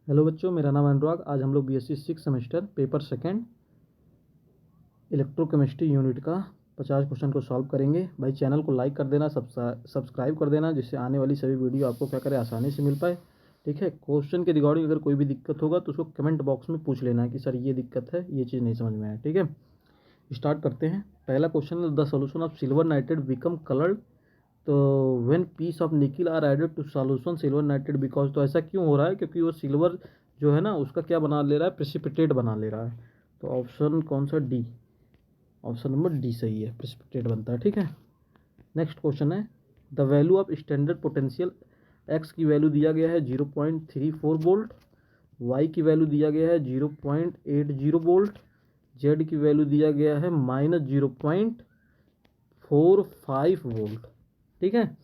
Hello बच्चों, मेरा नाम अनुराग। आज हम लोग BSc 6 semester paper second electrochemistry unit का 50 क्वेश्चन को सॉल्व करेंगे। भाई चैनल को लाइक कर देना, सब्सक्राइब कर देना, जिससे आने वाली सभी वीडियो आपको क्या करें आसानी से मिल पाए। ठीक है, क्वेश्चन के रिगार्डिंग अगर कोई भी दिक्कत होगा तो उसको कमेंट बॉक्स में पूछ लेना कि सर ये दिक्कत है, ये चीज़ नहीं समझ में आया। ठीक है, स्टार्ट करते हैं। पहला क्वेश्चन है, the solution of silver nitrate become coloured. तो when piece of nickel are added to solution silver nitrate because, तो ऐसा क्यों हो रहा है? क्योंकि वो सिल्वर जो है ना उसका क्या बना ले रहा है, प्रेसिपिटेट बना ले रहा है। तो ऑप्शन कौन सा? डी, ऑप्शन नंबर डी सही है, प्रेसिपिटेट बनता है। ठीक है, नेक्स्ट क्वेश्चन है, the value of standard potential. X की वैल्यू दिया गया है 0.34 वोल्ट, वाई की वैल्यू दिया गया है 0.80 वोल्ट, जेड की वैल्यू दिया गया है -0.45 वोल्ट। ठीक है,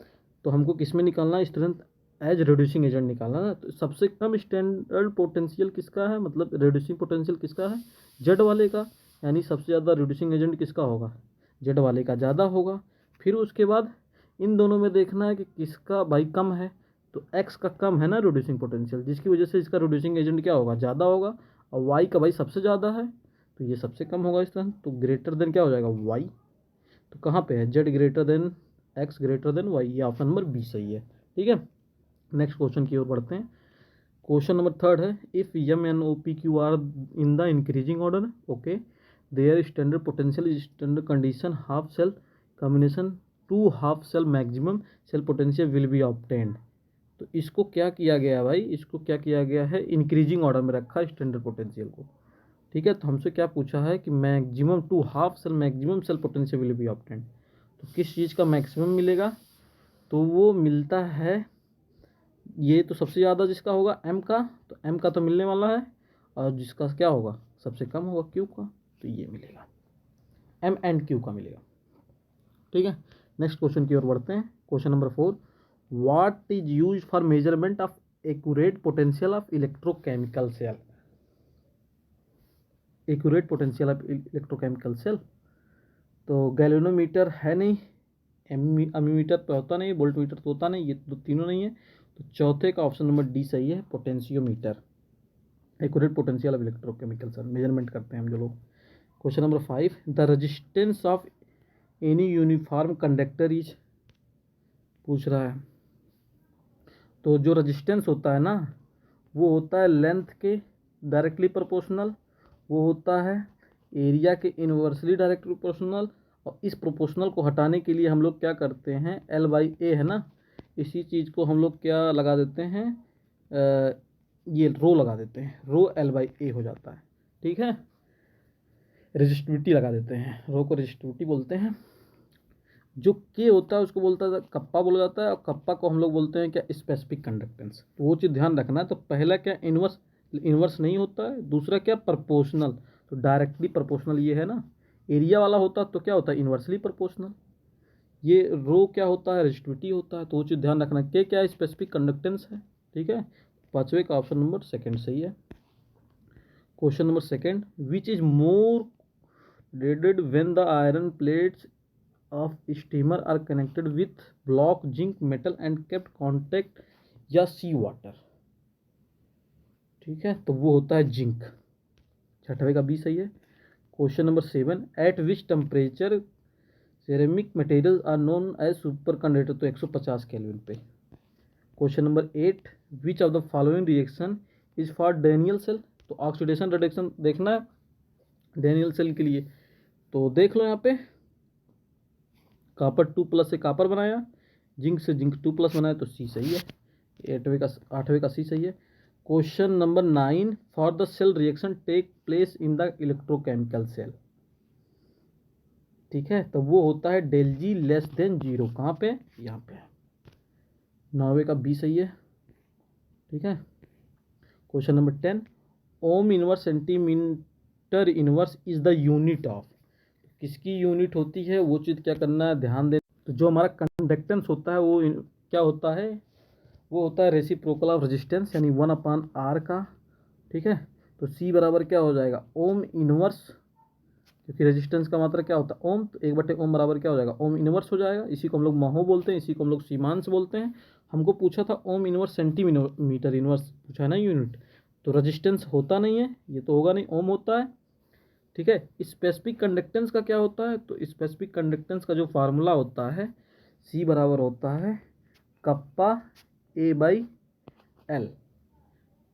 तो हमको किस में निकालना है? स्ट्रेंथ एज रिड्यूसिंग एजेंट निकालना है। तो सबसे कम स्टैंडर्ड पोटेंशियल किसका है, मतलब रिड्यूसिंग पोटेंशियल किसका है? जेड वाले का। यानी सबसे ज़्यादा रिड्यूसिंग एजेंट किसका होगा? जेड वाले का ज़्यादा होगा। फिर उसके बाद इन दोनों में देखना है कि किसका भाई कम है। तो एक्स का कम है ना रिड्यूसिंग पोटेंशियल, जिसकी वजह से इसका रिड्यूसिंग एजेंट क्या होगा? ज़्यादा होगा। और वाई का भाई सबसे ज़्यादा है, तो ये सबसे कम होगा स्ट्रेंथ। तो ग्रेटर देन क्या हो जाएगा? वाई। तो कहाँ पे है? Z greater than X greater than Y. ये ऑप्शन नंबर बी सही है। ठीक है, नेक्स्ट क्वेश्चन की ओर बढ़ते हैं। क्वेश्चन नंबर थर्ड है, if M N O P Q R in the increasing order, okay, their standard potential is standard condition half cell combination to half cell maximum cell potential will be obtained. तो इसको क्या किया गया है भाई? इसको क्या किया गया है? इंक्रीजिंग ऑर्डर में रखा है स्टैंडर्ड पोटेंशियल को। ठीक है, तो हमसे क्या पूछा है कि maximum to half cell maximum cell potential will be obtained. तो किस चीज़ का मैक्सिमम मिलेगा? तो वो मिलता है, ये तो सबसे ज़्यादा जिसका होगा एम का, तो एम का तो मिलने वाला है। और जिसका क्या होगा? सबसे कम होगा क्यू का, तो ये मिलेगा, एम एंड क्यू का मिलेगा। ठीक है, नेक्स्ट क्वेश्चन की ओर बढ़ते हैं। Question number 4, what is use for measurement of accurate potential of electrochemical cell. Accurate potential of electrochemical cell, तो गैल्वेनोमीटर है नहीं, एमीमीटर तो होता नहीं, वोल्ट मीटर तो होता नहीं, ये तो तीनों नहीं है। तो चौथे का ऑप्शन नंबर डी सही है, potentiometer. Accurate potential of electrochemical cell measurement करते हैं हम जो लोग। Question number 5, the resistance of any uniform conductor is, पूछ रहा है। तो जो रेजिस्टेंस होता है ना, वो होता है लेंथ के डायरेक्टली प्रोपोर्शनल, वो होता है एरिया के इन्वर्सली डायरेक्ट प्रोपोर्शनल। और इस प्रोपोर्शनल को हटाने के लिए हम लोग क्या करते हैं? एल बाई ए है ना, इसी चीज़ को हम लोग क्या लगा देते हैं? ये रो लगा देते हैं, रो एल बाई ए हो जाता है। ठीक है, रेजिस्टिविटी लगा देते हैं, रो को रेजिस्टिविटी बोलते हैं। जो के होता है उसको बोलता है कप्पा बोला जाता है, और कप्पा को हम लोग बोलते हैं क्या? Specific conductance. तो वो चीज़ ध्यान रखना है। तो पहला क्या? इन्वर्स, इन्वर्स नहीं होता है। दूसरा क्या? प्रोपोर्शनल, तो डायरेक्टली प्रोपोर्शनल ये है ना। एरिया वाला होता तो क्या होता है? Inversely proportional. ये रो क्या होता है? रेजिस्टिविटी होता है। तो वो चीज़ ध्यान रखना, के क्या है? स्पेसिफिक कंडक्टेंस है। ठीक है, पाँचवें का ऑप्शन नंबर सेकेंड सही है। Question number second, which is more raided when the iron plates of steamer are connected with block zinc metal and kept contact या सी वाटर। ठीक है, तो वो होता है जिंक। छठवें का बी सही है। Question number 7, at which temperature ceramic material are known as super conductor, तो 150 केल्विन पे। Question number 8, which of the following reaction is for Daniell cell, तो ऑक्सीडेशन रिडक्शन देखना है डेनियल सेल के लिए। तो देख लो यहाँ पे, कापर 2+ से कापर बनाया, जिंक से जिंक 2+ बनाया, तो सी सही है। आठवें का सी सही है। Question number 9, for the cell reaction take place in the electrochemical cell. ठीक है, तो वो होता है डेल जी लेस देन 0। कहाँ पे? यहाँ पे। 9वें का बी सही है। ठीक है, question number 10, ohm inverse centimetre inverse is the unit of, किसकी यूनिट होती है? वो चीज़ क्या करना है? ध्यान दे। तो जो हमारा कंडक्टेंस होता है वो क्या होता है? वो होता है रेसिप्रोकल ऑफ रेजिस्टेंस, यानी 1/r का। ठीक है, तो सी बराबर क्या हो जाएगा? ओम इनवर्स, क्योंकि रेजिस्टेंस का मात्रा क्या होता है? ओम, तो 1/ओम बराबर क्या हो जाएगा? ओम इनवर्स हो जाएगा। इसी को हम लोग महो बोलते हैं, इसी को हम लोग सीमांश बोलते हैं। हमको पूछा था ओम इनवर्स सेंटीमीटर इनवर्स पूछा है ना यूनिट, तो रेजिस्टेंस होता नहीं है, ये तो होगा नहीं, ओम होता है। ठीक है, स्पेसिफिक कंडक्टेंस का क्या होता है, तो स्पेसिफिक कंडक्टेंस का जो फार्मूला होता है C बराबर होता है कप्पा A/L।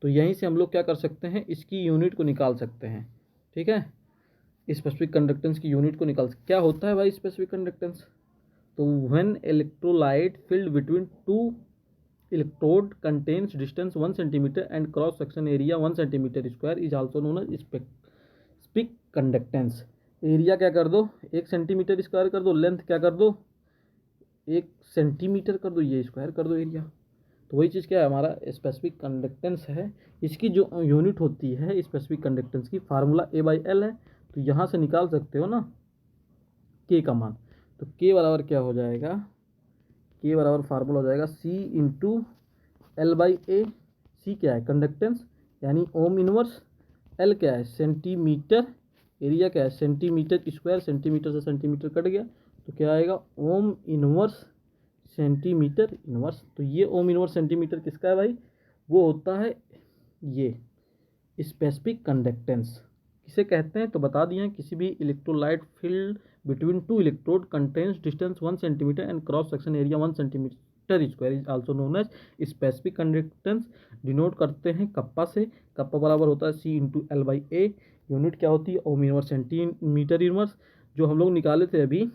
तो यहीं से हम लोग क्या कर सकते हैं, इसकी यूनिट को निकाल सकते हैं। ठीक है, स्पेसिफिक कंडक्टेंस की यूनिट को निकाल क्या होता है भाई स्पेसिफिक कंडक्टेंस, तो when electrolyte filled between two electrode contains distance 1 centimetre and cross section area 1 centimetre square is also known as specific conductance. Area क्या कर दो 1 सेंटीमीटर स्क्वायर कर दो, लेंथ क्या कर दो 1 सेंटीमीटर कर दो, ये स्क्वायर कर दो एरिया। तो वही चीज़ क्या है हमारा स्पेसिफिक कंडक्टेंस है। इसकी जो यूनिट होती है स्पेसिफिक कंडक्टेंस की फार्मूला A/L है। तो यहाँ से निकाल सकते हो ना K का मान, तो K बराबर क्या हो जाएगा, K बराबर फार्मूला हो जाएगा C/L/A। C क्या है कंडक्टेंस यानी ओम इनवर्स, L क्या है सेंटीमीटर, एरिया क्या है सेंटीमीटर स्क्वायर, सेंटीमीटर से सेंटीमीटर कट गया तो क्या आएगा ओम इनवर्स सेंटीमीटर इनवर्स। तो ये ओम इनवर्स सेंटीमीटर किसका है भाई, वो होता है ये स्पेसिफिक कंडक्टेंस। किसे कहते हैं तो बता दिए हैं, किसी भी electrolyte field between two electrode contains distance 1 centimetre and cross section area 1 centimetre square is also known as specific conductance. Denote करते हैं कप्पा से, कप्पा बराबर होता है C/L/A। यूनिट क्या होती है ओम इनवर्स सेंटीमीटर इनवर्स। जो हम लोग निकाले थे अभी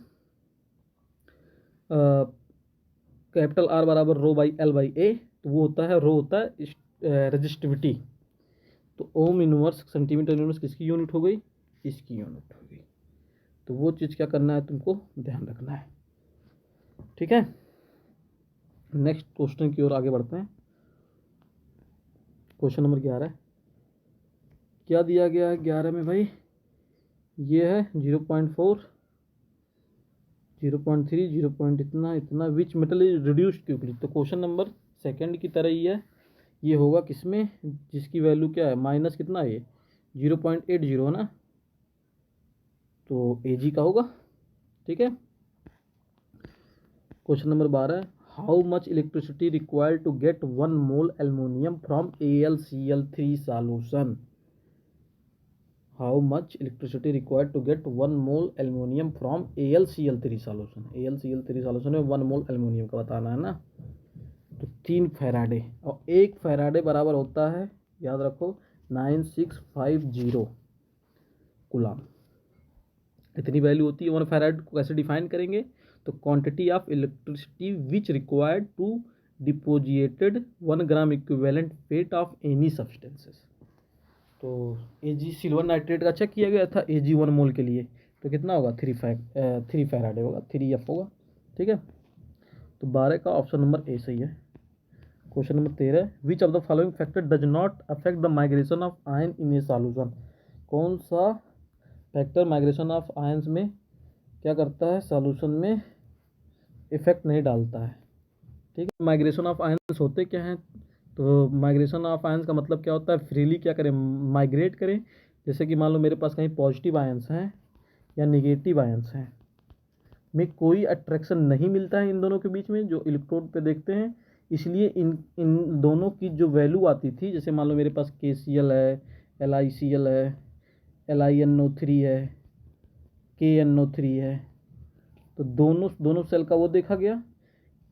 कैपिटल R बराबर ρ/L/A, तो वो होता है रो होता है रेजिस्टिविटी। तो ओम इनवर्स सेंटीमीटर इनवर्स किसकी यूनिट हो गई, इसकी यूनिट हो गई। तो वो चीज़ क्या करना है तुमको ध्यान रखना है। ठीक है, नेक्स्ट क्वेश्चन की ओर आगे बढ़ते हैं। क्वेश्चन नंबर 11 क्या दिया गया है 11 में भाई, ये है 0.4 0.3 0. इतना इतना which metal is reduced quickly. तो क्वेश्चन नंबर सेकंड की तरह ही है, ये होगा किसमें जिसकी वैल्यू क्या है माइनस कितना है 0.80 ना, तो Ag का होगा। ठीक है, question number 12 how much electricity required to get 1 mole aluminium from AlCl3 solution. How much electricity required to get 1 mole aluminium from AlCl3 solution. AlCl3 solution में 1 मोल एल्युमिनियम का बताना है ना। तो 3 फैराडे और 1 फैराडे बराबर होता है याद रखो 9650 कूलम। इतनी वैल्यू होती है। 1 फैराड को कैसे डिफाइन करेंगे, तो quantity of electricity which required to deposited 1 gram equivalent weight of any substances. तो Ag सिल्वर नाइट्रेट का चेक किया गया था Ag 1 मोल के लिए, तो कितना होगा 3 फैराडे होगा, 3F होगा। ठीक है, तो 12 का ऑप्शन नंबर ए सही है। Question number 13 which of the following factor does not affect the migration of ion in a solution. कौन सा फैक्टर माइग्रेशन ऑफ आयंस में क्या करता है सॉल्यूशन में इफेक्ट नहीं डालता है। ठीक है, माइग्रेशन ऑफ आयंस होते क्या हैं, तो माइग्रेशन ऑफ आयंस का मतलब क्या होता है फ्रीली क्या करें माइग्रेट करें। जैसे कि मान लो मेरे पास कहीं पॉजिटिव आयंस हैं या निगेटिव आयंस हैं, में कोई अट्रैक्शन नहीं मिलता है इन दोनों के बीच में जो इलेक्ट्रोड पे देखते हैं, इसलिए इन दोनों की जो वैल्यू आती थी, जैसे मान लो मेरे पास KCl है, LiCl है, LiNO3 है, KNO3 है, तो दोनों सेल का वो देखा गया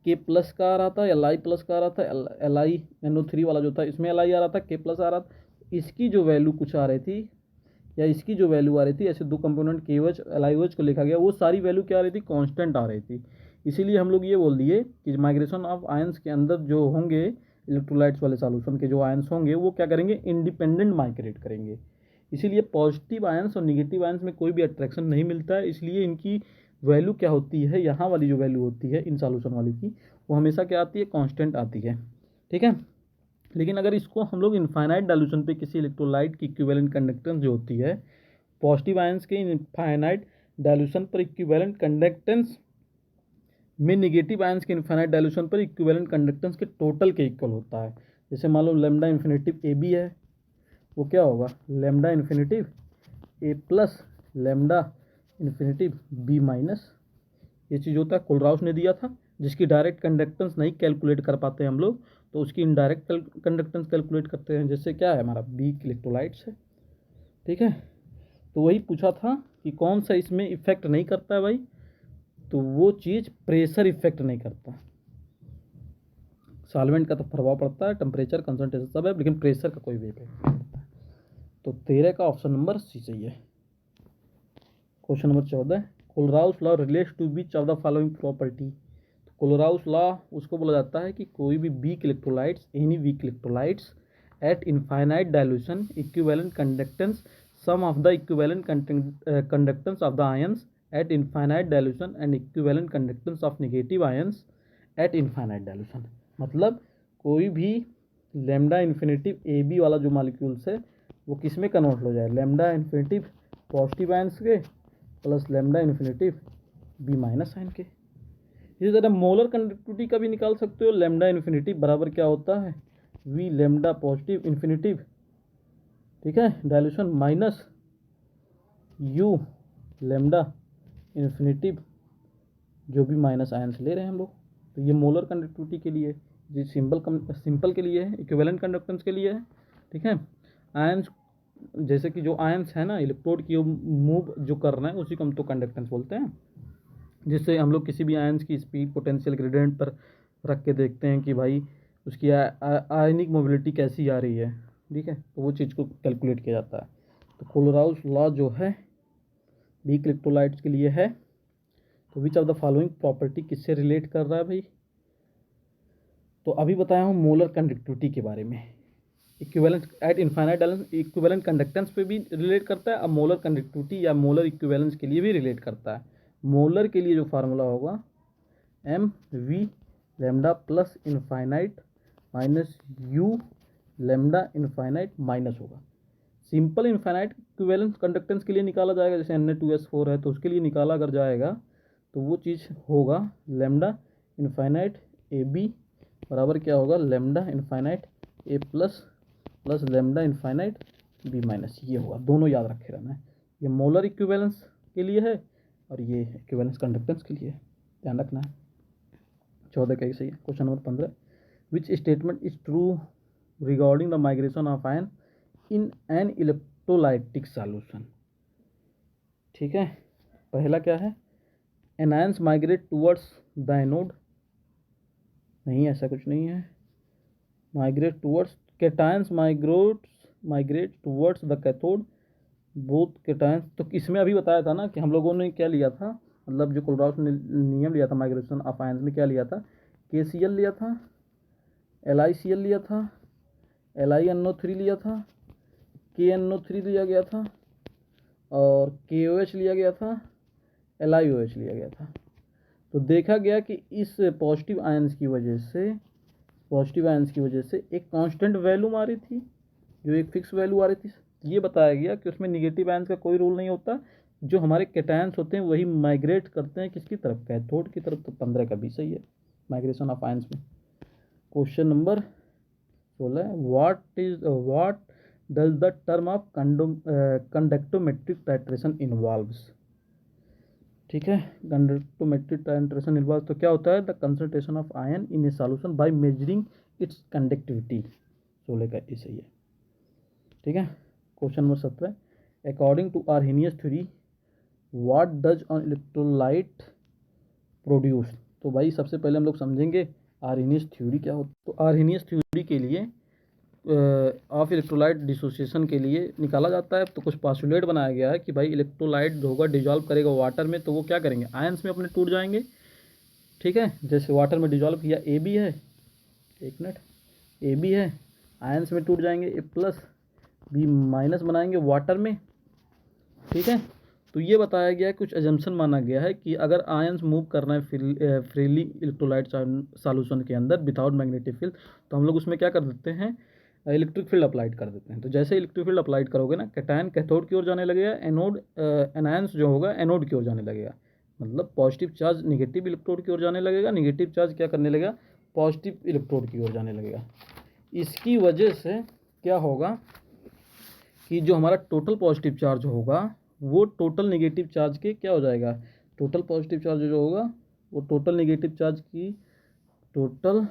K प्लस का आ रहा था, Li प्लस का आ रहा था, LiNO3 वाला जो था इसमें Li आ रहा था, K प्लस आ रहा था। इसकी जो वैल्यू कुछ आ रही थी या इसकी जो वैल्यू आ रही थी, ऐसे दो कंपोनेंट KOH LiOH को लिखा गया, वो सारी वैल्यू क्या आ रही थी कांस्टेंट आ रही थी। इसीलिए हम लोग ये बोल दिए कि माइग्रेशन ऑफ आयंस के अंदर जो होंगे इलेक्ट्रोलाइट्स वाले सॉल्यूशन के जो आयंस होंगे वो क्या करेंगे इंडिपेंडेंट माइग्रेट करेंगे। इसीलिए पॉजिटिव आयंस और निगेटिव आयंस में कोई भी अट्रैक्शन नहीं मिलता है, इसलिए इनकी वैल्यू क्या होती है, यहाँ वाली जो वैल्यू होती है इन सॉल्यूशन वाली की, वो हमेशा क्या आती है कांस्टेंट आती है। ठीक है, लेकिन अगर इसको हम लोग इनफाइनाइट डाइल्यूशन पे किसी इलेक्ट्रोलाइट की इक्विवेलेंट कंडक्टेंस जो होती है पॉजिटिव आयंस के इनफाइनाइट डाइल्यूशन पर इक्विवेलेंट कंडक्टेंस में निगेटिव आयंस के इनफाइनाइट डाइल्यूशन पर इक्विवेलेंट कंडक्टेंस के टोटल के इक्वल होता है। जैसे मान लो लैम्डा इन्फिनेटिव AB है, वो क्या होगा lambda infinitive A plus lambda infinitive B minus. ये चीज़ होता है कोलराउस ने दिया था, जिसकी डायरेक्ट कंडक्टेंस नहीं कैलकुलेट कर पाते हम लोग, तो उसकी इनडायरेक्ट कंडक्टेंस कैलकुलेट करते हैं, जैसे क्या है हमारा वीक इलेक्ट्रोलाइट्स है, ठीक है। तो वही पूछा था कि कौन सा इसमें इफेक्ट नहीं करता है भाई, तो वो चीज़ प्रेशर इफेक्ट नहीं करता। सॉल्वेंट का तो प्रभाव पड़ता है, टेम्परेचर कंसंट्रेशन सब है, लेकिन प्रेशर का कोई भी इफेक्ट नहीं पड़ता है। तो 13 का ऑप्शन नंबर सी चाहिए। Question number 14, Kohlrausch law relates to which of the following property. Kohlrausch law उसको बोला जाता है कि कोई भी weak electrolytes, any weak electrolytes at infinite dilution equivalent conductance sum of the equivalent conductance of the ions at infinite dilution and equivalent conductance of negative ions at infinite dilution. मतलब कोई भी लेमडा इन्फिनेटिव ए बी वाला जो molecules है वो किस में convert हो जाए, लेमडा इन्फिनेटिव पॉजिटिव आयंस के plus lambda infinitive B minus ion के। इसी तरह मोलर कंडक्टिविटी का भी निकाल सकते हो, लेमडा इन्फिनेटिव बराबर क्या होता है वी लेमडा पॉजिटिव इन्फिनेटिव, ठीक है, dilution minus U lambda infinitive जो भी माइनस आयंस ले रहे हैं हम लोग। तो ये मोलर कंडक्टिविटी के लिए, ये सिंपल के लिए है, इक्विवेलेंट कंडक्टेंस के लिए है, ठीक है। आयंस जैसे कि जो आयंस है ना इलेक्ट्रोड की मूव जो कर रहे हैं उसी को हम तो कंडक्टेंस बोलते हैं, जिससे हम लोग किसी भी आयंस की स्पीड पोटेंशियल ग्रेडियंट पर रख के देखते हैं कि भाई उसकी आयनिक मोबिलिटी कैसी आ रही है, ठीक है, तो वो चीज़ को कैलकुलेट किया जाता है। तो कोलराउस लॉ जो है वीक इलेक्ट्रोलाइट्स के लिए है। तो विच ऑफ द फॉलोइंग प्रॉपर्टी किससे रिलेट कर रहा है भाई, तो अभी बताया हूँ मोलर कंडक्टिविटी के बारे में, equivalence eight infinite dilution equivalent conductance पे भी रिलेट करता है, अब मोलर कंडक्टिविटी या मोलर इक्विवेलेंस के लिए भी रिलेट करता है। मोलर के लिए जो फार्मूला होगा M V lambda plus infinite minus U lambda infinite minus होगा। सिंपल इनफाइनाइट इक्विवेलेंस कंडक्टेंस के लिए निकाला जाएगा, जैसे Na2S4 है तो उसके लिए निकाला अगर जाएगा तो वो चीज़ होगा लेमडा इनफाइनाइट ए बी बराबर क्या होगा lambda infinite A plus plus lambda infinite B minus, ये होगा। दोनों याद रखे रहना है, ये मोलर इक्विवेलेंस के लिए है और ये इक्विवेलेंस कंडक्टेंस के लिए है, ध्यान रखना है। 14 का ही सही है। Question number 15, which statement is true regarding the migration of ion in an electrolytic solution, ठीक है। पहला क्या है, anions migrate towards the anode, नहीं ऐसा कुछ नहीं है, migrate towards cations migrate towards the cathode both cations. तो इसमें अभी बताया था ना कि हम लोगों ने क्या लिया था, मतलब जो कोलराउस ने नियम लिया था माइग्रेशन ऑफ आयंस में, क्या लिया था KCl लिया था, LiCl लिया था, LiNO3 लिया था, KNO3 लिया गया था और KOH लिया गया था, LiOH लिया गया था। तो देखा गया कि इस पॉजिटिव आयंस की वजह से एक कांस्टेंट वैल्यू आ रही थी, जो एक फिक्स वैल्यू आ रही थी। ये बताया गया कि उसमें निगेटिव आयंस का कोई रोल नहीं होता, जो हमारे कैटायंस होते हैं वही माइग्रेट करते हैं किसकी तरफ, कैथोड की तरफ। तो 15 का भी सही है माइग्रेशन ऑफ आयंस में। Question number 16, what does the term of conductometric titration involves, ठीक है। कंडक्टोमेट्रिक टाइट्रेशन इन्वॉल्व्स तो क्या होता है, the concentration of ion in a solution by measuring its conductivity. 16 का ये सही है, ठीक है। Question number 17, according to Arrhenius theory what does on electrolyte produce. तो भाई सबसे पहले हम लोग समझेंगे आर्हेनियस थ्योरी क्या होता है। तो आर्हेनियस थ्योरी के लिए ऑफ इलेक्ट्रोलाइट डिसोसिएशन के लिए निकाला जाता है। तो कुछ पास्टुलेट बनाया गया है कि भाई इलेक्ट्रोलाइट जो होगा डिजॉल्व करेगा वाटर में, तो वो क्या करेंगे आयंस में अपने टूट जाएंगे, ठीक है। जैसे वाटर में डिजॉल्व किया AB है, एक मिनट, AB है, आयंस में टूट जाएंगे, A प्लस B माइनस बनाएंगे वाटर में, ठीक है। तो ये बताया गया है, कुछ एजम्पशन माना गया है कि अगर आयंस मूव करना है फ्रीली इलेक्ट्रोलाइट सॉल्यूशन के अंदर विदाउट मैग्नेटिक फील्ड, तो हम लोग उसमें क्या कर देते हैं, इलेक्ट्रिक फील्ड अप्लाइड कर देते हैं। तो जैसे इलेक्ट्रिक फील्ड अप्लाइड करोगे ना, कैटायन कैथोड की ओर जाने लगेगा, एनायंस जो होगा एनोड की ओर जाने लगेगा। मतलब पॉजिटिव चार्ज निगेटिव इलेक्ट्रोड की ओर जाने लगेगा, निगेटिव चार्ज क्या करने लगेगा, पॉजिटिव इलेक्ट्रोड की ओर जाने लगेगा। इसकी वजह से क्या होगा कि जो हमारा टोटल पॉजिटिव चार्ज होगा वो टोटल नेगेटिव चार्ज के क्या हो जाएगा, टोटल पॉजिटिव चार्ज जो होगा वो टोटल नेगेटिव चार्ज की टोटल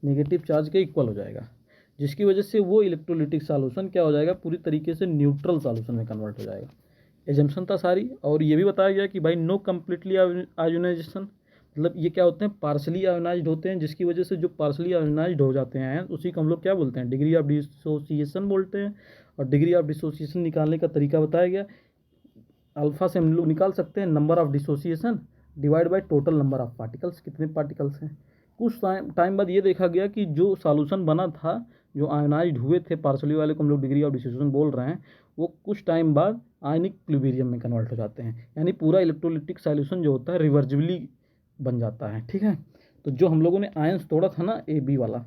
नेगेटिव चार्ज के इक्वल हो जाएगा, जिसकी वजह से वो इलेक्ट्रोलिटिक सॉल्यूशन क्या हो जाएगा, पूरी तरीके से न्यूट्रल सॉल्यूशन में कन्वर्ट हो जाएगा। एजम्पशन था सारी। और ये भी बताया गया कि भाई नो कम्प्लीटली आयोनाइजेशन, मतलब ये क्या होते हैं, पार्सली आयोनाइज्ड होते हैं, जिसकी वजह से जो पार्सली आयोनाइज्ड हो जाते हैं उसी को हम लोग क्या बोलते हैं, डिग्री ऑफ डिसोसिएशन बोलते हैं। और डिग्री ऑफ डिसोसिएशन निकालने का तरीका बताया गया, अल्फा से हम लोग निकाल सकते हैं number of dissociation divide by total number of particles, कितने पार्टिकल्स हैं। कुछ टाइम बाद ये देखा गया कि जो सॉल्यूशन बना था, जो आयोनाइज्ड हुए थे पार्सली वाले को हम लोग डिग्री ऑफ डिसोसिएशन बोल रहे हैं, वो कुछ टाइम बाद आयनिक इक्विलिब्रियम में कन्वर्ट हो जाते हैं, यानी पूरा इलेक्ट्रोलिटिक सॉल्यूशन जो होता है रिवर्जिबली बन जाता है। ठीक है, तो जो हम लोगों ने आयंस तोड़ा था ना, ए बी वाला,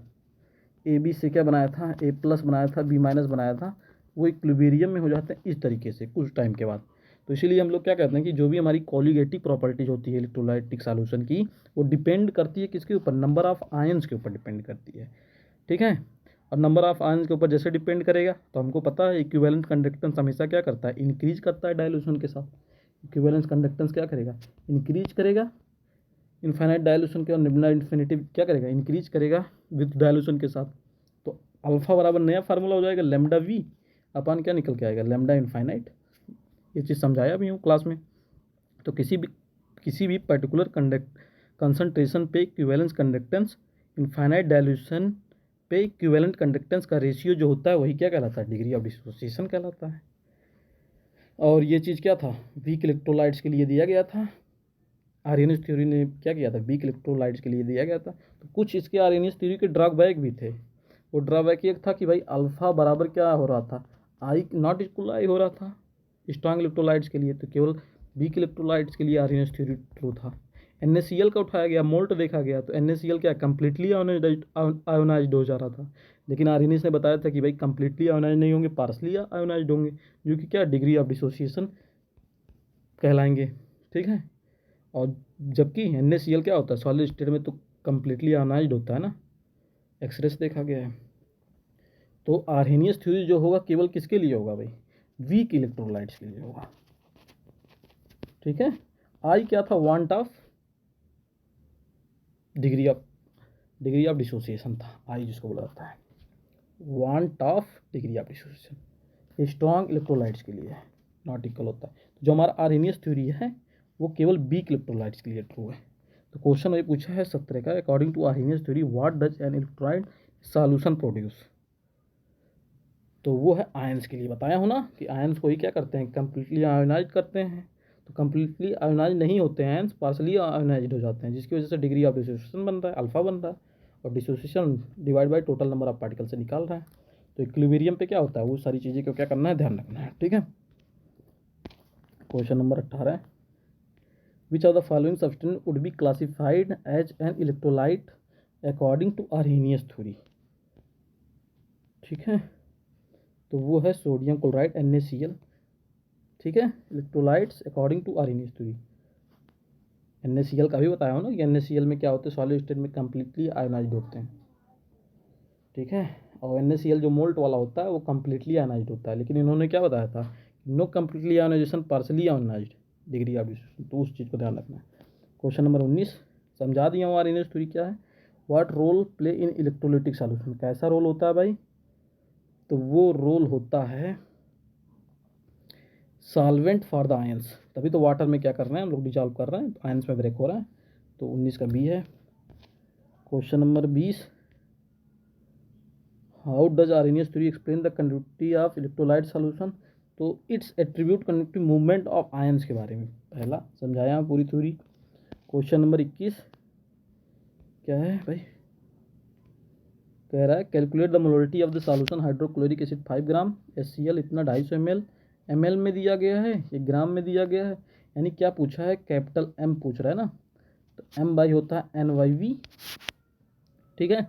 ए बी से क्या बनाया था, ए प्लस बनाया था, बी माइनस बनाया था, वो इक्विलिब्रियम में हो जाते हैं इस तरीके से कुछ टाइम के बाद। तो इसीलिए हम लोग क्या कहते हैं कि जो भी हमारी कोलिगेटिव प्रॉपर्टीज होती है इलेक्ट्रोलाइटिक सॉल्यूशन की, वो डिपेंड करती है किसके ऊपर, नंबर ऑफ आयंस के ऊपर डिपेंड करती है। ठीक है, और नंबर ऑफ आयंस के ऊपर जैसे डिपेंड करेगा तो हमको पता है इक्विवेलेंट कंडक्टेंस हमेशा क्या करता है, इंक्रीज करता है डाइल्यूशन के साथ। इक्विवेलेंस कंडक्टेंस क्या करेगा, इंक्रीज करेगा इनफाइनाइट डाइल्यूशन के, और निम्ना इन्फिनिटिव क्या करेगा, इंक्रीज करेगा विद डाइल्यूशन के साथ। तो अल्फा बराबर नया फार्मूला हो जाएगा लेमडा वी अपन क्या निकल के आएगा, लेमडा इनफाइनाइट। ये चीज़ समझाया भी हूँ क्लास में। तो किसी भी पर्टिकुलर कंसंट्रेशन पे इक्विवेलेंस कंडक्टेंस इनफाइनाइट डाइल्यूशन पे इक्विवेलेंट कंडक्टेंस का रेशियो जो होता है वही क्या कहलाता है, डिग्री ऑफ डिसोसिएशन कहलाता है। और ये चीज़ क्या था, वीक इलेक्ट्रोलाइट्स के लिए दिया गया था। आर्यनियस थ्योरी ने क्या किया था, वीक इलेक्ट्रोलाइट्स के लिए दिया गया था। तो कुछ इसके आर्यनियस थ्योरी के ड्रॉबैक भी थे। वो ड्रॉबैक एक था कि भाई अल्फा बराबर क्या हो रहा था, आई नॉट इक्वल आई हो रहा था स्ट्रॉन्ग इलेक्ट्रोलाइट्स के लिए, तो केवल वीक इलेक्ट्रोलाइट्स के लिए आर्यनियस थ्योरी ट्रू था। NaCl का उठाया गया, मोल्ट देखा गया, तो NaCl क्या कम्प्लीटली आयोनाइज्ड हो जा रहा था, लेकिन आर्यनियस ने बताया था कि भाई कम्प्लीटली आयोनाइज नहीं होंगे, पार्सली आयोनाइज्ड होंगे, जो कि क्या डिग्री ऑफ डिसोसिएशन कहलाएंगे। ठीक है, और जबकि NaCl क्या होता है, सॉलिड स्टेट में तो कम्प्लीटली आयोनाइज्ड होता है ना, एक्सरे से देखा गया है। तो आर्हेनियस थ्योरी जो होगा केवल किसके लिए होगा भाई, वीक इलेक्ट्रोलाइट्स के लिए होगा। ठीक है, आई क्या था, want of degree of dissociation था, आई जिसको बोला जाता है want of degree of dissociation, strong electrolytes के लिए नॉट इक्वल होता है। तो जो हमारा आर्हेनियस थ्योरी है वो केवल वीक इलेक्ट्रोलाइट्स के लिए ट्रू है। तो क्वेश्चन ये पूछा है 17 का, according to Arrhenius theory what does an electrolyte solution produce. तो वो है आयंस के लिए, बताया हूँ ना कि आयंस को ही क्या करते हैं, कम्प्लीटली आयोनाइज करते हैं। तो कम्प्लीटली आयोनाइज नहीं होते हैं आयंस, पार्सली आयोनाइज्ड हो जाते हैं, जिसकी वजह से डिग्री ऑफ डिसोसिएशन बन रहा है, अल्फा बन रहा है, और dissociation divide by total number of particle से निकाल रहा है। तो इक्विलिब्रियम पे क्या होता है, वो सारी चीज़ें को क्या करना है, ध्यान रखना है। ठीक है, क्वेश्चन नंबर 18 है, which of the following substance would be classified as an electrolyte according to Arrhenius theory. ठीक है, तो वो है सोडियम क्लोराइड NaCl। ठीक है, electrolytes according to Arrhenius theory. NaCl का भी बताया हो ना कि NaCl में क्या होते हैं, सॉलिड स्टेट में कम्प्लीटली आयोनाइज्ड होते हैं। ठीक है, और NaCl जो मोल्ट वाला होता है वो कम्प्लीटली आयोनाइज्ड होता है, लेकिन इन्होंने क्या बताया था, no completely ionization, partially ionized degree of dissociation, तो उस चीज़ को ध्यान रखना है। क्वेश्चन नंबर 19 समझा दिया हूँ, आर्हेनियस थ्योरी क्या है, what role play in electrolytic solution, कैसा रोल होता है भाई, तो वो रोल होता है सॉल्वेंट फॉर द आयंस, तभी तो वाटर में क्या कर रहे हैं हम लोग, डिजॉल्व कर रहे हैं, आयंस में ब्रेक हो रहा है। तो 19 का बी है। Question number 20, how does Arrhenius theory explain the conductivity of electrolyte solution, तो it's attribute conductive movement of ions के बारे में पहला समझाया पूरी थ्योरी। क्वेश्चन नंबर 21 क्या है भाई, कह रहा है calculate the molarity of the solution hydrochloric acid 5 gram, HCl इतना 250 ml में दिया गया है, ये ग्राम में दिया गया है, यानी क्या पूछा है, कैपिटल M पूछ रहा है ना, तो M बाई होता है NYV। ठीक है,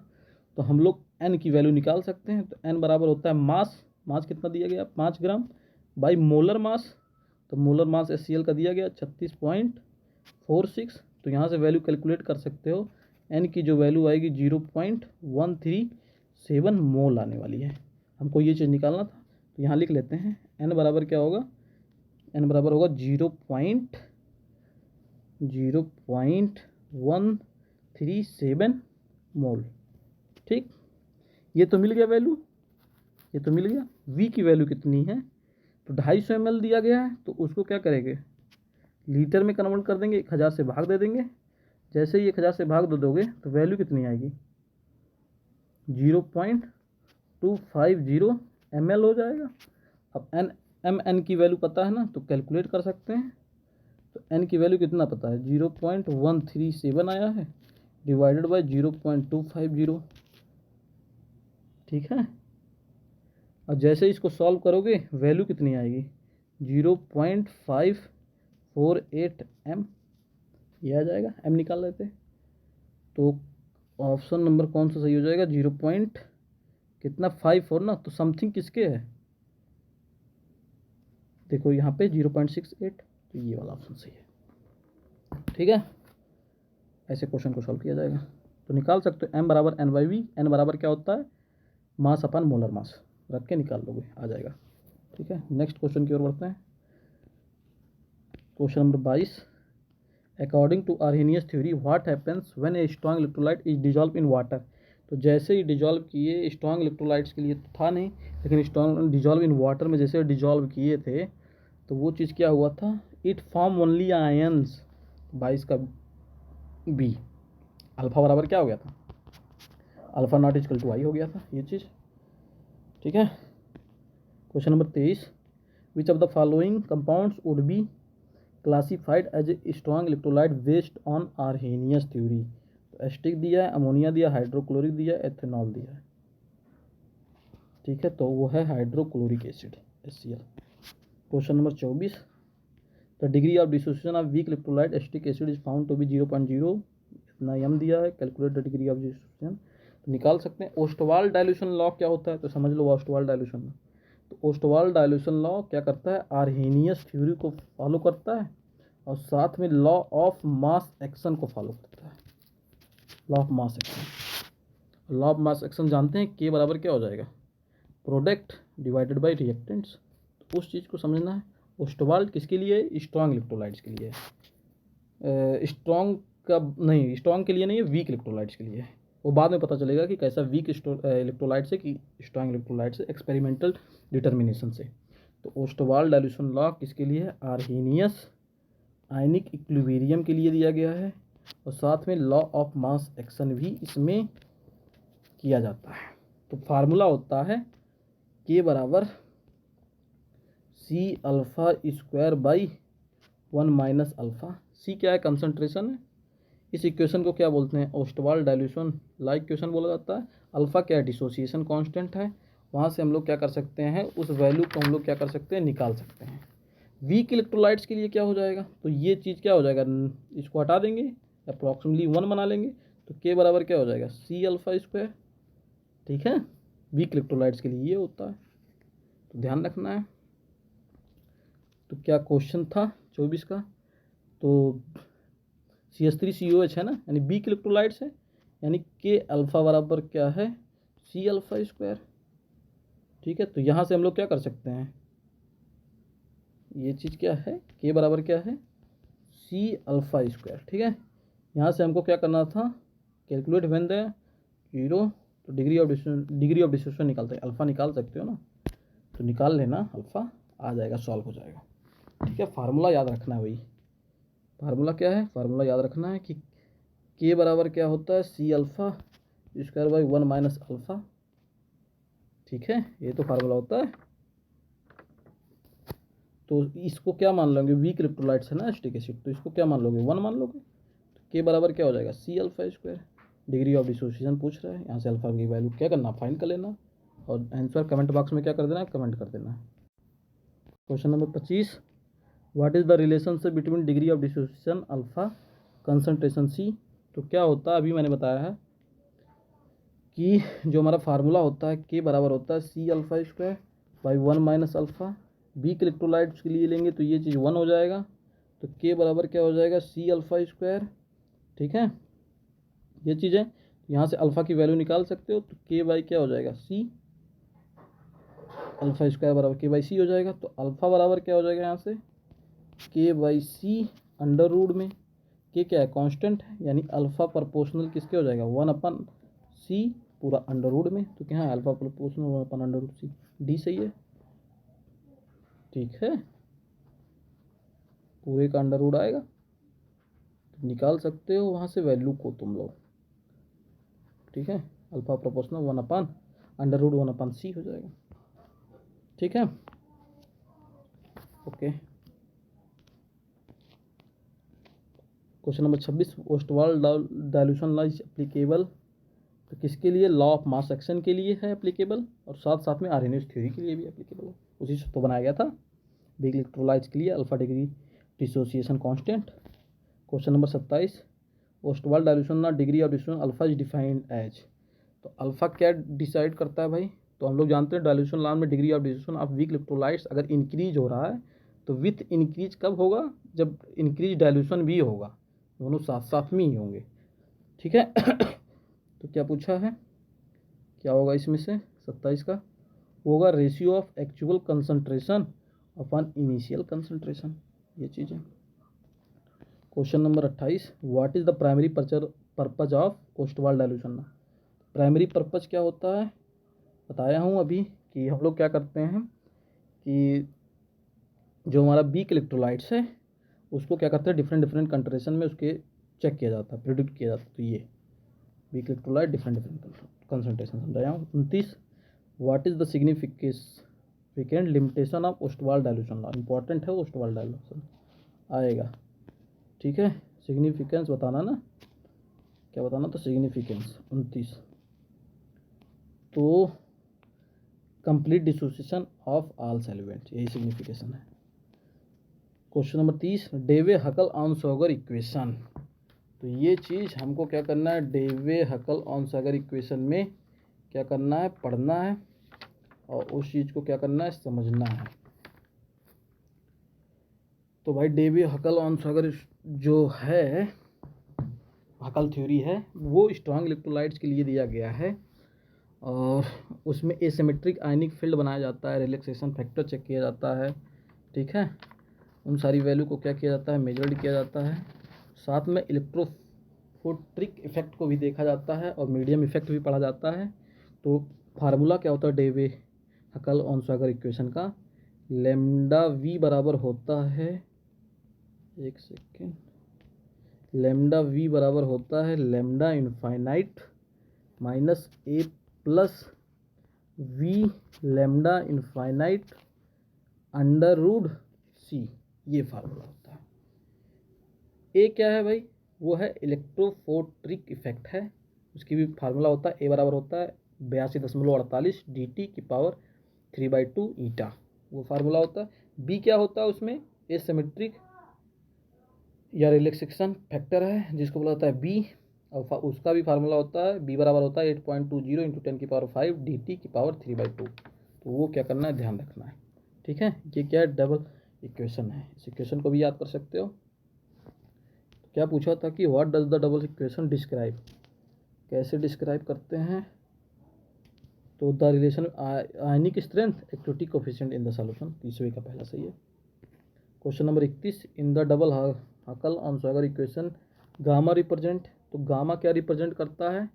तो हम लोग N की वैल्यू निकाल सकते हैं, तो N बराबर होता है मास कितना दिया गया 5 ग्राम बाई मोलर मास, तो मोलर मास HCl का दिया गया 36.46, तो यहाँ से वैल्यू कैलकुलेट कर सकते हो, N की जो वैल्यू आएगी 0.137 मोल आने वाली है। हमको ये चीज़ निकालना था, तो यहाँ लिख लेते हैं N बराबर क्या होगा, N बराबर होगा 0.137 मोल। ठीक, ये तो मिल गया वैल्यू, ये तो मिल गया। V की वैल्यू कितनी है, तो 250 ml दिया गया है, तो उसको क्या करेंगे, लीटर में कन्वर्ट कर देंगे, 1000 से भाग दे देंगे। जैसे ही 1000 से भाग दे दोगे तो वैल्यू कितनी आएगी, 0.250 ml हो जाएगा। अब एन की वैल्यू पता है ना, तो कैलकुलेट कर सकते हैं। तो एन की वैल्यू कितना पता है, 0.137 आया है, डिवाइडेड बाय 0.250। ठीक है, और जैसे इसको सॉल्व करोगे वैल्यू कितनी आएगी, 0.548 m, ये आ जाएगा। m निकाल लेते हैं, तो ऑप्शन नंबर कौन सा सही हो जाएगा, 0 पॉइंट कितना 54 ना, तो समथिंग किसके है, देखो यहाँ पे 0.68, तो ये वाला ऑप्शन सही है। ठीक है, ऐसे क्वेश्चन को सॉल्व किया जाएगा। तो निकाल सकते हो m बराबर n/v, n बराबर क्या होता है, मास अपन मोलर मास, रख के निकाल लोगे, आ जाएगा। ठीक है, नेक्स्ट क्वेश्चन की ओर बढ़ते हैं। Question number 22, according to Arrhenius theory what happens when a strong electrolyte is dissolve in water. तो जैसे ही डिजॉल्व किए, स्ट्रॉन्ग इलेक्ट्रोलाइट्स के लिए तो था नहीं, लेकिन स्ट्रॉन्ग डिजॉल्व इन वाटर में जैसे डिजॉल्व किए थे, तो वो चीज़ क्या हुआ था, इट फॉर्म ओनली आयंस। 22 का बी, अल्फा बराबर क्या हो गया था, alpha not equal to i हो गया था ये चीज़। ठीक है, question number 23, which of the following compounds would be classified as a strong electrolyte based on Arrhenius theory. तो एस्टिक दिया है, अमोनिया दिया, हाइड्रोक्लोरिक दिया, एथेनॉल दिया है। ठीक है, तो वो है hydrochloric acid, HCl। Question number 24, the degree of dissociation of weak electrolyte acetic acid is found to be 0.0, इतना m दिया है, calculate the degree of dissociation. तो निकाल सकते हैं। ओस्टवाल डाइल्यूशन लॉ क्या होता है, तो समझ लो ओस्टवाल डाइल्यूशन लॉ। तो ओस्टवाल डाइल्यूशन लॉ क्या करता है, आर्हेनियस थ्योरी को फॉलो करता है और साथ में लॉ ऑफ मास एक्शन को फॉलो करता है। Law of mass action, law of mass action जानते हैं, के बराबर क्या हो जाएगा, प्रोडक्ट डिवाइडेड बाय रिएक्टेंट्स। तो उस चीज़ को समझना है। ओस्टवाल किसके लिए, स्ट्रॉन्ग इलेक्ट्रोलाइट्स के लिए, स्ट्रॉन्ग का नहीं, स्ट्रॉन्ग के लिए नहीं है, वीक इलेक्ट्रोलाइट्स के लिए है। वो बाद में पता चलेगा कि कैसा वीक इलेक्ट्रोलाइट से कि स्ट्रॉन्ग इलेक्ट्रोलाइट से, एक्सपेरिमेंटल डिटर्मिनेशन से। तो ओस्टवाल डाइल्यूशन लॉ किसके लिए है, आर्हेनियस आयनिक इक्विलिब्रियम के लिए दिया गया है, और साथ में लॉ ऑफ मास एक्शन भी इसमें किया जाता है। तो फार्मूला होता है के बराबर C alpha square by 1 minus alpha. C क्या है, कंसंट्रेशन है। इस इक्वेशन को क्या बोलते हैं, ओस्टवाल डाइल्यूशन लॉ इक्वेशन बोला जाता है। अल्फा क्या है, डिसोसिएशन कांस्टेंट है। वहाँ से हम लोग क्या कर सकते हैं, उस वैल्यू को हम लोग क्या कर सकते हैं, निकाल सकते हैं। वीक इलेक्ट्रोलाइट्स के लिए क्या हो जाएगा, तो ये चीज़ क्या हो जाएगा, इसको हटा देंगे, अप्रॉक्सीमेटली 1 बना लेंगे, तो के बराबर क्या हो जाएगा, सी अल्फा स्क्वायर। ठीक है, वीक इलेक्ट्रोलाइट्स के लिए ये होता है, तो ध्यान रखना है। तो क्या क्वेश्चन था 24 का, तो CH3COH है ना, यानी वीक इलेक्ट्रोलाइट्स है, यानी के अल्फा बराबर क्या है, सी अल्फा स्क्वायर। ठीक है, तो यहाँ से हम लोग क्या कर सकते हैं, ये चीज़ क्या है, के बराबर क्या है, सी अल्फा स्क्वायर। ठीक है, यहाँ से हमको क्या करना था, कैलकुलेट व्हेन द 0, तो डिग्री ऑफ डिस्ट्रीब्यूशन निकालते हैं, अल्फा निकाल सकते हो ना, तो निकाल लेना, अल्फा आ जाएगा, सॉल्व हो जाएगा। ठीक है, फार्मूला याद रखना है, वही फार्मूला क्या है, फार्मूला याद रखना है कि के बराबर क्या होता है, C alpha square by 1 minus alpha. ठीक है, ये तो फार्मूला होता है। तो इसको क्या मान लोगे, वीक इलेक्ट्रोलाइट्स है ना एस्टिक एसिड, तो इसको क्या मान लोगे, 1 मान लोगे। तो के बराबर क्या हो जाएगा, C alpha square. Degree of dissociation पूछ रहा है, यहाँ से अल्फा की वैल्यू क्या करना, फाइंड कर लेना, और आंसर कमेंट बॉक्स में क्या कर देना है, कमेंट कर देना। Question number 25, what is the relationship between degree of dissociation alpha concentration C. तो क्या होता है, अभी मैंने बताया है कि जो हमारा फार्मूला होता है, के बराबर होता है C alpha square by 1 minus alpha. Weak electrolytes के लिए लेंगे तो ये चीज़ 1 हो जाएगा, तो के बराबर क्या हो जाएगा, सी अल्फा स्क्वायर। ठीक है, ये चीज़ है, यहाँ से अल्फ़ा की वैल्यू निकाल सकते हो, तो के बाई क्या हो जाएगा, सी अल्फ़ा स्क्वायर बराबर के बाई सी हो जाएगा। तो अल्फ़ा बराबर क्या हो जाएगा, यहाँ से के बाई सी अंडर रूट में, के क्या है, कांस्टेंट है, यानी अल्फ़ा प्रोपोर्शनल किसके हो जाएगा, 1 अपन सी पूरा अंडर रूट में, तो क्या है अल्फा प्रोपोर्शनल 1 अंडर रूट सी, डी सही है। ठीक है, पूरे का अंडर रूट आएगा, तो निकाल सकते हो वहाँ से वैल्यू को तुम लोग। ठीक है, alpha proportional 1 under root 1/c हो जाएगा। ठीक है, okay. Question number 26, Ostwald dilution law is applicable, तो किसके लिए? लॉ ऑफ मास एक्शन के लिए है एप्लीकेबल, और साथ साथ में आर्हेनियस थ्योरी के लिए भी एप्लीकेबल है। उसी से तो बनाया गया था। बिग इलेक्ट्रोलाइट्स के लिए alpha degree dissociation constant. Question number 27, Ostwald dilution law degree of dissociation alpha is defined as, तो अल्फा क्या डिसाइड करता है भाई? तो हम लोग जानते हैं डाइल्यूशन लॉ में degree of dissociation of weak electrolytes अगर इंक्रीज हो रहा है तो विथ इंक्रीज कब होगा? जब इंक्रीज डाइल्यूशन भी होगा, दोनों साथ साथ में ही होंगे। ठीक है तो क्या पूछा है, क्या होगा इसमें से 27 का? होगा ratio of actual concentration upon initial concentration, ये चीज़ है। Question number 28, what is the primary purpose of Ostwald dilution? Primary purpose क्या होता है? बताया हूँ अभी कि हम लोग क्या करते हैं कि जो हमारा वीक इलेक्ट्रोलाइट्स है उसको क्या करते हैं डिफरेंट डिफरेंट कंसंट्रेशन में उसके चेक किया जाता है, प्रिडिक्ट किया जाता है। तो ये weak electrolyte different different concentration समझाया हूँ। 29, what is the significant limitation of Ostwald dilution law? Important है ओस्टवाल्ड डाइल्यूशन आएगा। ठीक है, सिग्निफिकेंस बताना ना, क्या बताना? तो सिग्निफिकेंस 29, तो complete dissociation of all solvents, यही सिग्निफिकेशन है। क्वेश्चन नंबर 30, डेवे हकल ऑन-सॉगर इक्वेशन, तो ये चीज़ हमको क्या करना है? डेवे हकल ऑन-सॉगर इक्वेशन में क्या करना है? पढ़ना है, और उस चीज़ को क्या करना है? समझना है। तो भाई डेवे हकल ऑन-सॉगर जो है हकल थ्योरी है वो स्ट्रॉन्ग इलेक्ट्रोलाइट्स के लिए दिया गया है, और उसमें एसिमेट्रिक आयनिक फील्ड बनाया जाता है, रिलैक्सेशन फैक्टर चेक किया जाता है। ठीक है, उन सारी वैल्यू को क्या किया जाता है? मेजर्ड किया जाता है। साथ में इलेक्ट्रोफोट्रिक इफेक्ट को भी देखा जाता है, और मीडियम इफेक्ट भी पढ़ा जाता है। तो फार्मूला क्या होता है डेवे हकल ऑन-सॉगर इक्वेशन का? लैम्डा वी बराबर होता है, एक सेकेंड, लैम्डा वी बराबर होता है lambda infinite minus A plus V lambda infinite under root C, ये फार्मूला होता है। ए क्या है भाई? वो है इलेक्ट्रोफोट्रिक इफेक्ट है, उसकी भी फार्मूला होता है, ए बराबर होता है 82.48 dt की पावर 3/2 ईटा, वो फार्मूला होता है। बी क्या होता है उसमें? एसिमेट्रिक या रिलैक्सेशन फैक्टर है जिसको बोला जाता है बी, और उसका भी फार्मूला होता है बी बराबर होता है 8.20 × 10⁵ dt की पावर 3/2। तो वो क्या करना है? ध्यान रखना है। ठीक है, ये क्या है? डबल इक्वेशन है, इस इक्वेशन को भी याद कर सकते हो। तो क्या पूछा था कि what does the double equation describe, कैसे डिस्क्राइब करते हैं? तो the relation ionic strength activity coefficient in the solution, तीसरे का पहला सही है। Question number 31, in the double Huckel Onsager equation gamma represent, तो गामा क्या रिप्रेजेंट करता है?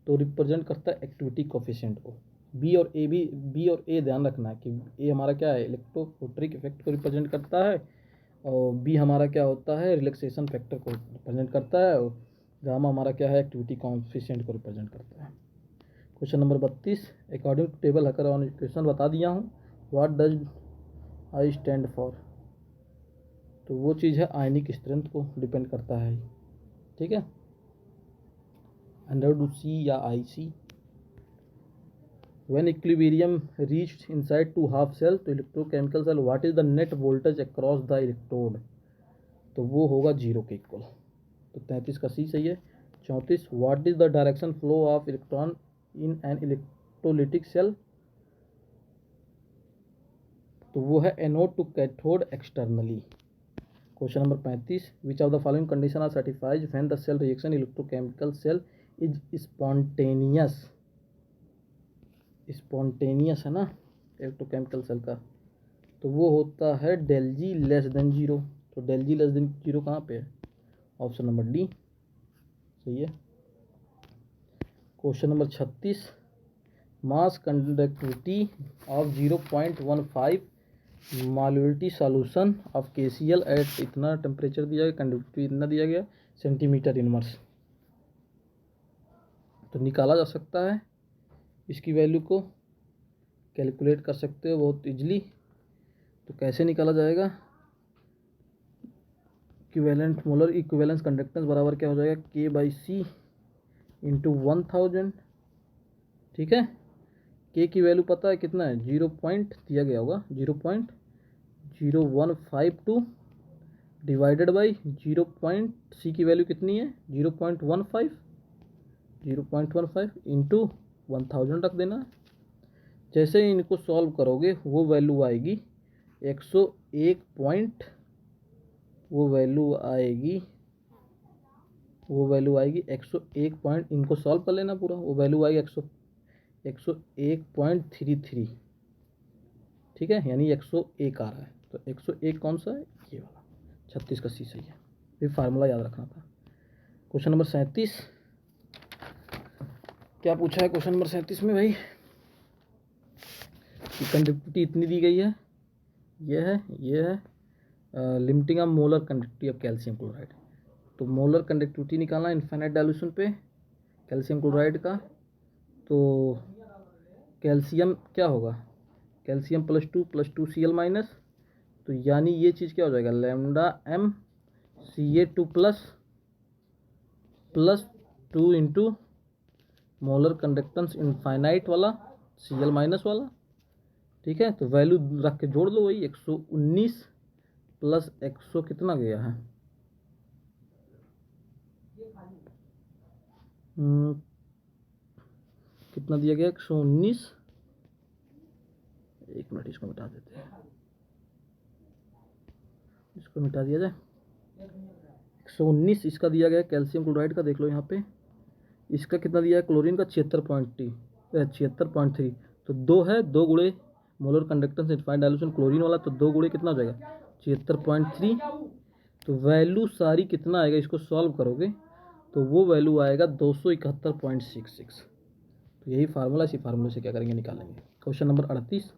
तो रिप्रेजेंट करता है एक्टिविटी कोफिशिएंट को। बी और ए ध्यान रखना है कि ए हमारा क्या है? इलेक्ट्रोफोट्रिक इफेक्ट को रिप्रेजेंट करता है, और बी हमारा क्या होता है? रिलैक्सेशन फैक्टर को रिप्रेजेंट करता है, और गामा हमारा क्या है? एक्टिविटी कोफिशिएंट को रिप्रेजेंट करता है। Question number 32, according to table Huckel on equation बता दिया हूँ। What does I stand for, तो वो चीज़ है आयनिक स्ट्रेंथ को डिपेंड करता है। ठीक है, √C या IC। When equilibrium reached inside to half cell, तो electrochemical cell, what is the net voltage across the electrode, तो वो होगा 0 के इक्वल। तो 33 का सी सही है। 34, what is the direction flow of electron in an electrolytic cell, तो वो है anode to cathode externally. Question number 35, which of the following condition are satisfied when the cell reaction electrochemical cell is spontaneous, spontaneous है ना electrochemical cell का, तो वो होता है डेल जी लेस देन 0। तो डेल जी लेस देन 0 कहाँ पे है? ऑप्शन नंबर डी सही है। Question number 36, mass conductivity of 0.15 molecularity solution of KCl at इतना टेम्परेचर दिया गया, कंडक्टिविटी इतना दिया गया, सेंटीमीटर इनवर्स। तो निकाला जा सकता है, इसकी वैल्यू को कैलकुलेट कर सकते हो बहुत इजली। तो कैसे निकाला जाएगा? इक्विवेलेंट मोलर इक्विवेलेंस कंडक्टेंस बराबर क्या हो जाएगा, K/C इंटू 1000। ठीक है, K की वैल्यू पता है कितना है, 0 दिया गया होगा 0.0152 डिवाइडेड बाई 0. C की वैल्यू कितनी है 0.15 इंटू 1000 रख देना। जैसे ही इनको सॉल्व करोगे वो वैल्यू आएगी 101 पॉइंट, वो वैल्यू आएगी 101 पॉइंट। इनको सॉल्व कर लेना पूरा, वो वैल्यू आएगी 101.33। ठीक है, यानी 101 आ रहा है। तो 101 कौन सा है, ये वाला 36 का C सही है। ये फार्मूला याद रखना था। क्वेश्चन नंबर 37 क्या पूछा है क्वेश्चन नंबर 37 में भाई, कि कंडक्टिविटी इतनी दी गई है, ये है limiting of molar conductivity of calcium chloride. तो मोलर कंडक्टिविटी निकालना इनफाइनाइट डाइल्यूशन पे कैल्शियम क्लोराइड का। तो कैल्शियम क्या होगा, कैल्शियम +2 Cl माइनस, तो यानी ये चीज़ क्या हो जाएगा, λMCa2 plus 2 into molar conductance infinite वाला Cl माइनस वाला। ठीक है, तो वैल्यू रख के जोड़ लो, वही 119 प्लस 100 कितना गया है, कितना दिया गया 119। एक मिनट, इसको मिटा देते हैं, इसको मिटा दिया जाए। 119 इसका दिया गया कैल्शियम क्लोराइड का, देख लो यहाँ पे। इसका कितना दिया है क्लोरीन का 76.3। तो 2 है, 2 गुणे molar conductance infinite dilution chlorine वाला, तो 2 गुणे कितना हो जाएगा 76.3। तो वैल्यू सारी कितना आएगा, इसको सॉल्व करोगे तो वो वैल्यू आएगा 271.66। तो यही फार्मूला, इसी फार्मूले से क्या करेंगे, निकालेंगे। Question number 38,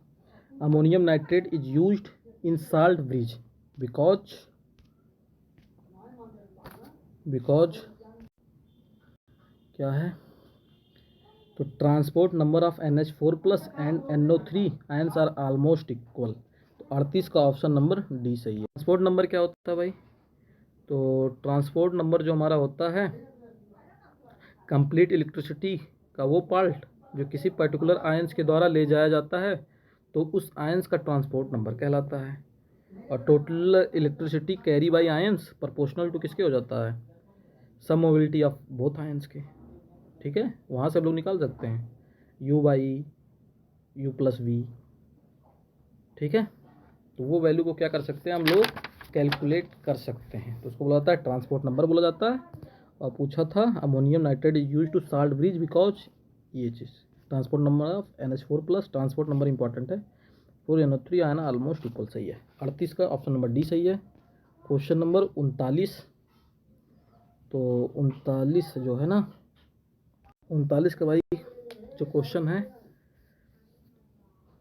ammonium nitrate is used in salt bridge because क्या है, तो transport number of NH4+ and NO3 ions are almost equal. तो 38 का ऑप्शन नंबर डी सही है। ट्रांसपोर्ट नंबर क्या होता है भाई, तो ट्रांसपोर्ट नंबर जो हमारा होता है कंप्लीट इलेक्ट्रिसिटी का वो पार्ट जो किसी पर्टिकुलर आयंस के द्वारा ले जाया जाता है, तो उस आयंस का ट्रांसपोर्ट नंबर कहलाता है। और total electricity carry by ions proportional to किसके हो जाता है, sum mobility of both ions के। ठीक है, वहाँ से हम लोग निकाल सकते हैं U/U+V। ठीक है, तो वो वैल्यू को क्या कर सकते हैं हम लोग, कैलकुलेट कर सकते हैं। तो उसको बोला जाता है ट्रांसपोर्ट नंबर बोला जाता है। और पूछा था ammonium nitrate is use to salt bridge because, ये चीज़ transport number of NH4+, transport number important है। 4 NO3 आना ऑलमोस्ट इक्वल सही है। 38 का ऑप्शन नंबर डी सही है। क्वेश्चन नंबर 39, तो 39 जो है ना, 39 का भाई जो क्वेश्चन है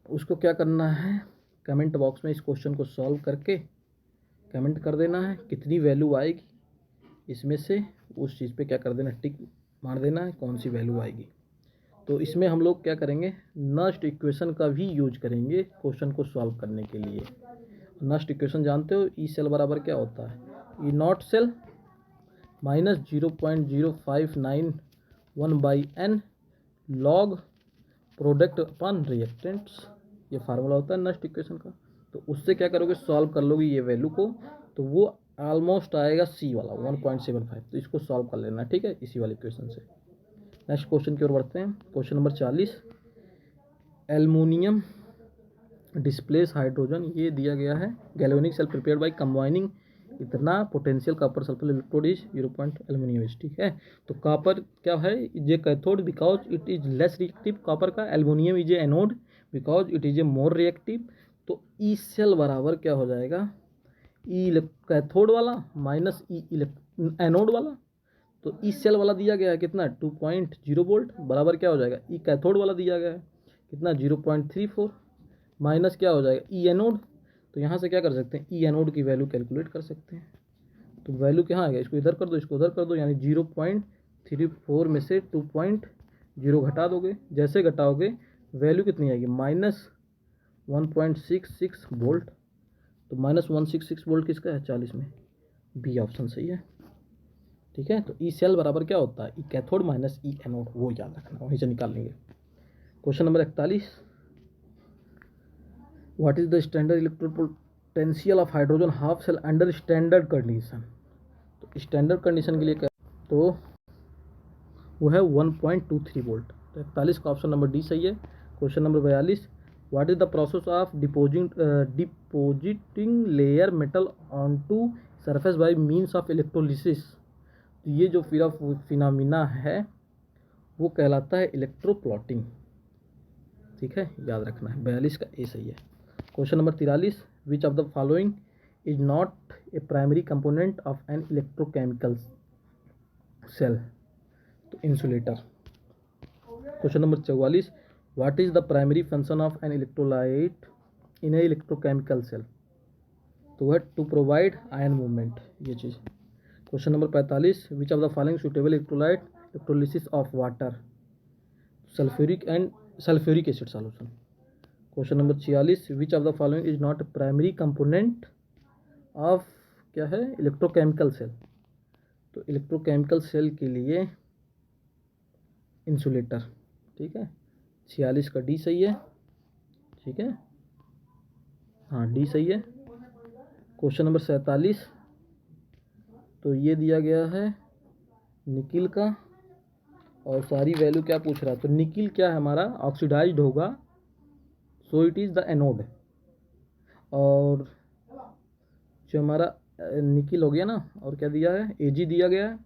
उसको क्या करना है, कमेंट बॉक्स में इस क्वेश्चन को सॉल्व करके कमेंट कर देना है कितनी वैल्यू आएगी, इसमें से उस चीज़ पे क्या कर देना, टिक मार देना है कौन सी वैल्यू आएगी। तो इसमें हम लोग क्या करेंगे, नस्ट इक्वेशन का भी यूज करेंगे क्वेश्चन को सॉल्व करने के लिए। नस्ट इक्वेशन जानते हो, ई सेल बराबर क्या होता है, E not cell minus 0.0591/n log product upon reactants. ये फार्मूला होता है नस्ट इक्वेशन का। तो उससे क्या करोगे, सॉल्व कर लोगे ये वैल्यू को, तो वो ऑलमोस्ट आएगा सी वाला 1.75। तो इसको सॉल्व कर लेना, ठीक है, इसी वाली इक्वेशन से। नेक्स्ट क्वेश्चन की ओर बढ़ते हैं। Question number 40, aluminium displace hydrogen, ये दिया गया है galvanic cell prepared by combining इतना potential copper sulphur electrode is 0. Aluminium. ठीक है, तो कॉपर क्या है, ये cathode because it is less reactive copper का, aluminium is a anode because it is a more reactive. तो ई सेल बराबर क्या हो जाएगा, ई कैथोड वाला माइनस ई एनोड वाला। तो ई सेल वाला दिया गया है कितना 2.0 वोल्ट बराबर क्या हो जाएगा ई कैथोड वाला दिया गया है कितना 0.34 माइनस क्या हो जाएगा ई एनोड। तो यहाँ से क्या कर सकते हैं ई एनोड की वैल्यू कैलकुलेट कर सकते हैं। तो वैल्यू क्या आ गया, इसको इधर कर दो इसको उधर कर दो, यानी 0.34 में से 2.0 घटा दोगे, जैसे घटाओगे वैल्यू कितनी आएगी -1.66 वोल्ट। तो -166 वोल्ट किसका है 40 में, बी ऑप्शन सही है। ठीक है, तो ई सेल बराबर क्या होता है E cathode minus E anode, वो याद रखना, वहीं से निकाल लेंगे। Question number 41, what is the standard electrode potential of hydrogen half cell under standard condition. तो स्टैंडर्ड कंडीशन के लिए क्या, तो वो है 1.23 वोल्ट। तो 41 का ऑप्शन नंबर डी सही है। Question number 42, what is the process of depositing layer metal on to surface by means of electrolysis. तो ये जो फिनोमिना है वो कहलाता है इलेक्ट्रोप्लॉटिंग। ठीक है, याद रखना है। 42 का ए सही है। Question number 43, which of the following is not a primary component of an electrochemical cell. तो insulator. Question number 44, what is the primary function of an electrolyte in a electrochemical cell. तो वह to provide ion movement, ये चीज़। Question number 45, which of the following suitable electrolyte electrolysis of water. Sulphuric acid solution. Question number 46, which of the following is not primary component of क्या है electrochemical cell. तो electrochemical cell के लिए insulator. ठीक है, 46 का डी सही है। ठीक है, हाँ डी सही है। क्वेश्चन नंबर 47, तो ये दिया गया है निकिल का, और सारी वैल्यू क्या पूछ रहा है, तो निकिल क्या है हमारा ऑक्सीडाइज्ड होगा, so it is the anode. और जो हमारा निकिल हो गया ना, और क्या दिया है एजी दिया गया है,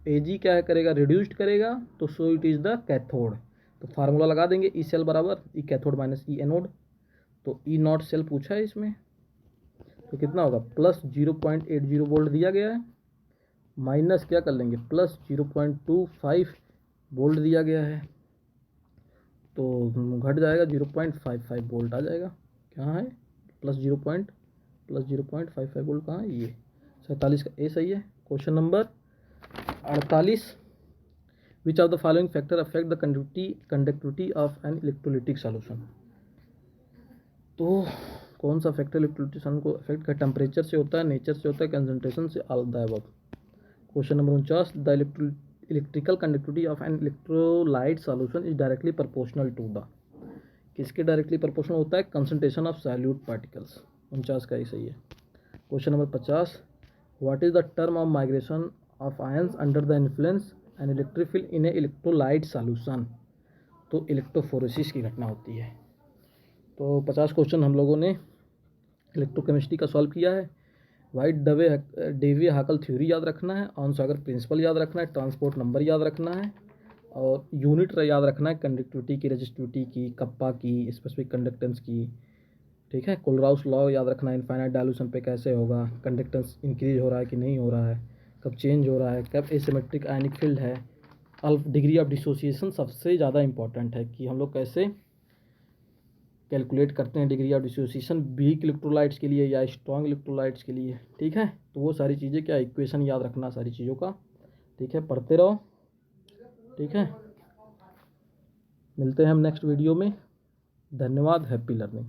एजी क्या है करेगा रिड्यूस्ड करेगा, तो so it is the cathode. तो फार्मूला लगा देंगे ई सेल बराबर ई कैथोड माइनस ई एनोड। तो ई नॉट सेल पूछा है इसमें, तो कितना होगा +0.80 वोल्ट दिया गया है, माइनस क्या कर लेंगे +0.25 वोल्ट दिया गया है, तो घट जाएगा 0.55 वोल्ट आ जाएगा। कहाँ है +0.55 वोल्ट कहाँ है, ये 47 का ए सही है। Question number 48, which of the following factor affect the conductivity of an electrolytic solution. तो कौन सा फैक्टर इलेक्ट्रोलिटिक को अफेक्ट कर, टेम्परेचर से होता है, नेचर से होता है, कंसंट्रेशन से, all the above. Question number 49, the electrical conductivity of an electrolyte solution is directly proportional to the, किसके डायरेक्टली प्रोपोर्शनल होता है, कंसंट्रेशन ऑफ सॉल्यूट पार्टिकल्स। 49 का ही सही है। Question number 50, what is the term of migration of ions under the influence an electric field in A electrolyte solution. तो electrophoresis की घटना होती है। तो 50 क्वेश्चन हम लोगों ने इलेक्ट्रोकेमिस्ट्री का सॉल्व किया है। वाइट डेवी हाकल थ्योरी याद रखना है, ऑन-सागर प्रिंसिपल याद रखना है, ट्रांसपोर्ट नंबर याद रखना है, और यूनिट याद रखना है कंडक्टिविटी की, रेजिस्टिविटी की, कप्पा की, स्पेसिफिक कंडक्टेंस की। ठीक है, कोलराउस लॉ याद रखना है, इनफाइनाइट डायल्यूशन पे कैसे होगा, कंडक्टेंस इंक्रीज हो रहा है कि नहीं हो रहा है, कब चेंज हो रहा है, कब एसिमेट्रिक आयनिक फील्ड है, डिग्री ऑफ डिसोसिएशन सबसे ज़्यादा इंपॉर्टेंट है कि हम लोग कैसे कैलकुलेट करते हैं degree of dissociation week electrolytes के लिए या स्ट्रॉन्ग इलेक्ट्रोलाइट्स के लिए। ठीक है, तो वो सारी चीज़ें क्या इक्वेशन याद रखना सारी चीज़ों का। ठीक है, पढ़ते रहो। ठीक है, मिलते हैं हम नेक्स्ट वीडियो में। धन्यवाद, हैप्पी लर्निंग।